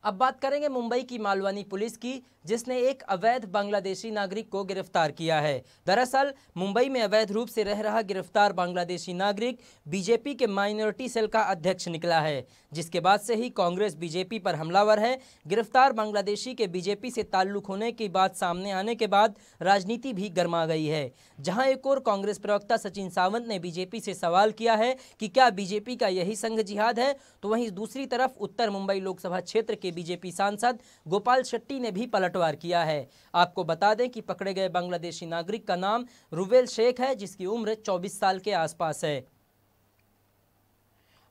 अब बात करेंगे मुंबई की मालवानी पुलिस की, जिसने एक अवैध बांग्लादेशी नागरिक को गिरफ्तार किया है। दरअसल मुंबई में अवैध रूप से रह रहा गिरफ्तार बांग्लादेशी नागरिक बीजेपी के माइनॉरिटी सेल का अध्यक्ष निकला है, जिसके बाद से ही कांग्रेस बीजेपी पर हमलावर है। गिरफ्तार बांग्लादेशी के बीजेपी से ताल्लुक होने की बात सामने आने के बाद राजनीति भी गर्मा गई है। जहां एक और कांग्रेस प्रवक्ता सचिन सावंत ने बीजेपी से सवाल किया है कि क्या बीजेपी का यही संघ जिहाद है, तो वहीं दूसरी तरफ उत्तर मुंबई लोकसभा क्षेत्र के बीजेपी सांसद गोपाल शेट्टी ने भी पलटवार किया है। आपको बता दें कि पकड़े गए बांग्लादेशी नागरिक का नाम रुवेल शेख है, जिसकी उम्र 24 साल के आसपास है।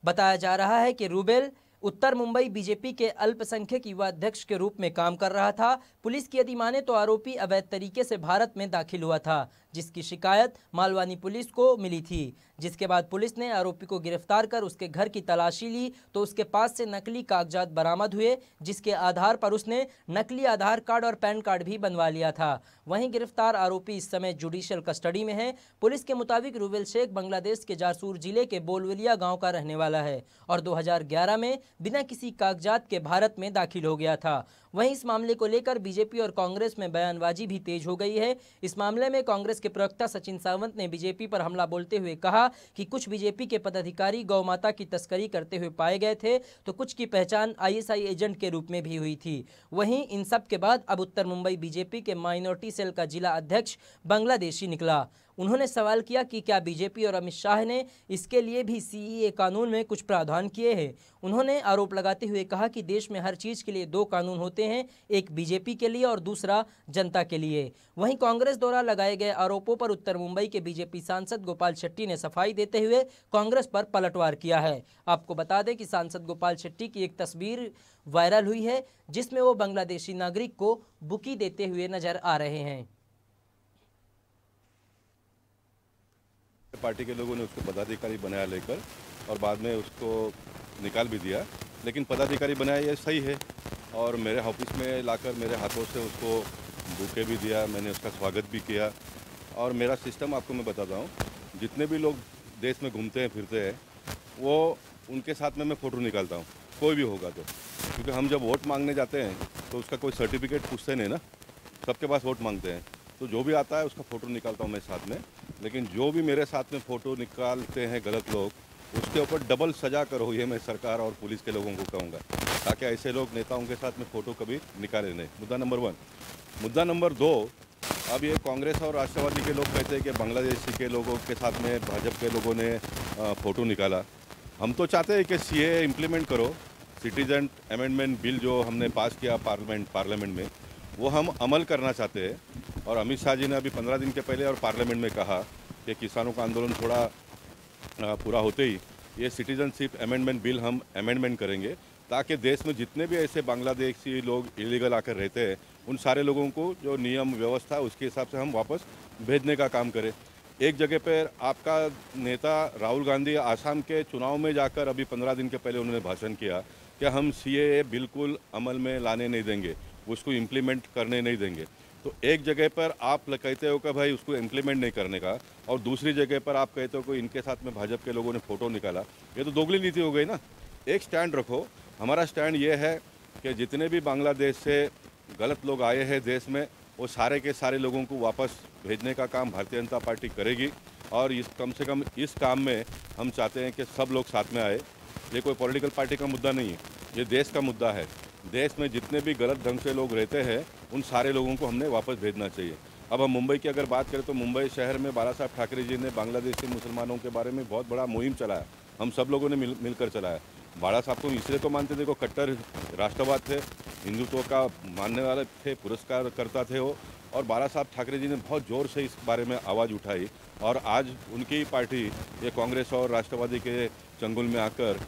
बताया जा रहा है कि रुबेल उत्तर मुंबई बीजेपी के अल्पसंख्यक युवा अध्यक्ष के रूप में काम कर रहा था। पुलिस की यदि माने तो आरोपी अवैध तरीके से भारत में दाखिल हुआ था, जिसकी शिकायत मालवानी पुलिस को मिली थी। जिसके बाद पुलिस ने आरोपी को गिरफ्तार कर उसके घर की तलाशी ली तो उसके पास से नकली कागजात बरामद हुए, जिसके आधार पर उसने नकली आधार कार्ड और पैन कार्ड भी बनवा लिया था। वहीं गिरफ्तार आरोपी इस समय जुडिशियल कस्टडी में है। पुलिस के मुताबिक रुवेल शेख बांग्लादेश के जारसूर जिले के बोलवलिया गांव का रहने वाला है और 2011 में बिना किसी कागजात के भारत में दाखिल हो गया था। वहीं इस मामले को लेकर बीजेपी और कांग्रेस में बयानबाजी भी तेज हो गई है। इस मामले में कांग्रेस के प्रवक्ता सचिन सावंत ने बीजेपी पर हमला बोलते हुए कहा कि कुछ बीजेपी के पदाधिकारी गौ माता की तस्करी करते हुए पाए गए थे, तो कुछ की पहचान आईएसआई एजेंट के रूप में भी हुई थी। वहीं इन सब के बाद अब उत्तर मुंबई बीजेपी के माइनॉरिटी सेल का जिला अध्यक्ष बांग्लादेशी निकला। उन्होंने सवाल किया कि क्या बीजेपी और अमित शाह ने इसके लिए भी सीएए कानून में कुछ प्रावधान किए हैं। उन्होंने आरोप लगाते हुए कहा कि देश में हर चीज़ के लिए दो कानून होते हैं, एक बीजेपी के लिए और दूसरा जनता के लिए। वहीं कांग्रेस द्वारा लगाए गए आरोपों पर उत्तर मुंबई के बीजेपी सांसद गोपाल शेट्टी ने सफाई देते हुए कांग्रेस पर पलटवार किया है। आपको बता दें कि सांसद गोपाल शेट्टी की एक तस्वीर वायरल हुई है, जिसमें वो बांग्लादेशी नागरिक को बुकी देते हुए नजर आ रहे हैं। पार्टी के लोगों ने उसको पदाधिकारी बनाया लेकर और बाद में उसको निकाल भी दिया, लेकिन पदाधिकारी बनाया ये सही है। और मेरे ऑफिस में लाकर मेरे हाथों से उसको बुके भी दिया, मैंने उसका स्वागत भी किया। और मेरा सिस्टम आपको मैं बताता हूँ, जितने भी लोग देश में घूमते हैं फिरते हैं वो उनके साथ में मैं फ़ोटो निकालता हूँ, कोई भी होगा तो। क्योंकि हम जब वोट मांगने जाते हैं तो उसका कोई सर्टिफिकेट पूछते नहीं ना, सबके पास वोट मांगते हैं। तो जो भी आता है उसका फ़ोटो निकालता हूँ मैं साथ में। लेकिन जो भी मेरे साथ में फ़ोटो निकालते हैं गलत लोग, उसके ऊपर डबल सजा करो, ये मैं सरकार और पुलिस के लोगों को कहूँगा, ताकि ऐसे लोग नेताओं के साथ में फ़ोटो कभी निकाले नहीं। मुद्दा नंबर 1। मुद्दा नंबर 2, अब ये कांग्रेस और राष्ट्रवादी के लोग कहते हैं कि बांग्लादेशी के लोगों के साथ में भाजपा के लोगों ने फ़ोटो निकाला। हम तो चाहते हैं कि सीएए इम्प्लीमेंट करो, सिटीजन अमेंडमेंट बिल जो हमने पास किया पार्लियामेंट में, वो हम अमल करना चाहते हैं। और अमित शाह जी ने अभी 15 दिन के पहले और पार्लियामेंट में कहा कि किसानों का आंदोलन थोड़ा पूरा होते ही ये सिटीजनशिप अमेंडमेंट बिल हम अमेंडमेंट करेंगे, ताकि देश में जितने भी ऐसे बांग्लादेशी लोग इलीगल आकर रहते हैं उन सारे लोगों को जो नियम व्यवस्था है उसके हिसाब से हम वापस भेजने का काम करें। एक जगह पर आपका नेता राहुल गांधी आसाम के चुनाव में जाकर अभी 15 दिन के पहले उन्होंने भाषण किया कि हम सीएए बिल्कुल अमल में लाने नहीं देंगे, उसको इम्प्लीमेंट करने नहीं देंगे। तो एक जगह पर आप कहते हो कि भाई उसको इम्प्लीमेंट नहीं करने का, और दूसरी जगह पर आप कहते हो कि इनके साथ में भाजपा के लोगों ने फ़ोटो निकाला। ये तो दोगली नीति हो गई ना। एक स्टैंड रखो। हमारा स्टैंड ये है कि जितने भी बांग्लादेश से गलत लोग आए हैं देश में, वो सारे के सारे लोगों को वापस भेजने का काम भारतीय जनता पार्टी करेगी। और कम से कम इस काम में हम चाहते हैं कि सब लोग साथ में आए। ये कोई पॉलिटिकल पार्टी का मुद्दा नहीं है, ये देश का मुद्दा है। देश में जितने भी गलत ढंग से लोग रहते हैं उन सारे लोगों को हमने वापस भेजना चाहिए। अब हम मुंबई की अगर बात करें तो मुंबई शहर में बाला साहब ठाकरे जी ने बांग्लादेशी मुसलमानों के बारे में बहुत बड़ा मुहिम चलाया, हम सब लोगों ने मिलकर चलाया। बाला साहब को इसलिए तो मानते थे कि कट्टर राष्ट्रवाद थे, हिंदुत्व का मानने वाले थे, पुरस्कार करता थे वो। और बाला साहब ठाकरे जी ने बहुत ज़ोर से इस बारे में आवाज़ उठाई और आज उनकी पार्टी ये कांग्रेस और राष्ट्रवादी के चंगुल में आकर